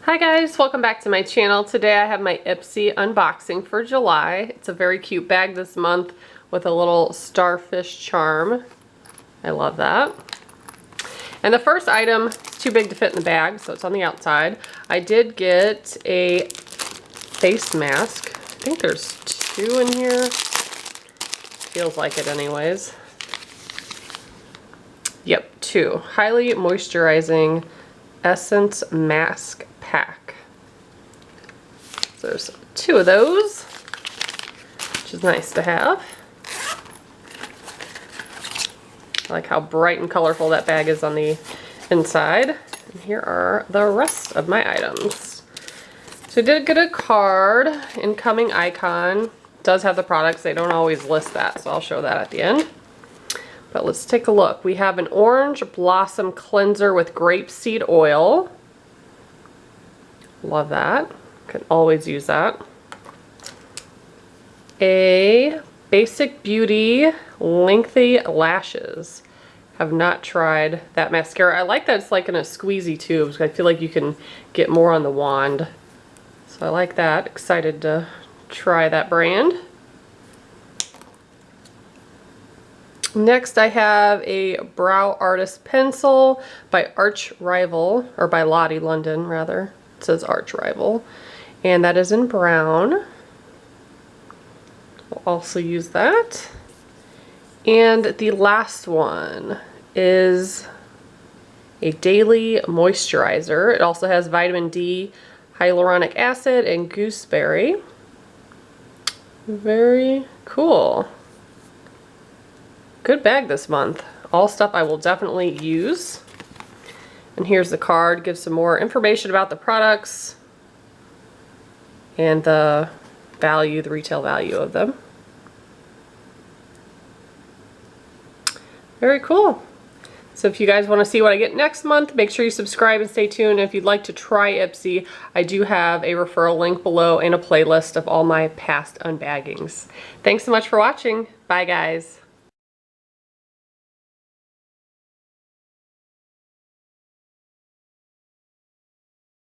Hi guys, welcome back to my channel. Today I have my Ipsy unboxing for July. It's a very cute bag this month with a little starfish charm. I love that. And the first item is too big to fit in the bag, so it's on the outside. I did get a face mask. I think there's two in here. Feels like it anyways. Yep, two. Highly moisturizing essence mask pack. So there's two of those, which is nice to have. I like how bright and colorful that bag is on the inside. And here are the rest of my items. So I did get a card, incoming icon. It does have the products. They don't always list that, so I'll show that at the end. But let's take a look. We have an orange blossom cleanser with grapeseed oil. Love that. Can always use that. A Basic Beauty lengthy lashes. Have not tried that mascara. I like that it's like in a squeezy tube. So I feel like you can get more on the wand. So I like that. Excited to try that brand. Next I have a Brow Artist Pencil by Arch Rival, or by Lottie London rather. It says Arch Rival. And that is in brown. We'll also use that. And the last one is a daily moisturizer. It also has vitamin D, hyaluronic acid, and gooseberry. Very cool. Good bag this month. All stuff I will definitely use. And here's the card. Gives some more information about the products and the value, the retail value of them. Very cool. So if you guys want to see what I get next month, make sure you subscribe and stay tuned. If you'd like to try Ipsy, I do have a referral link below and a playlist of all my past unbaggings. Thanks so much for watching. Bye guys.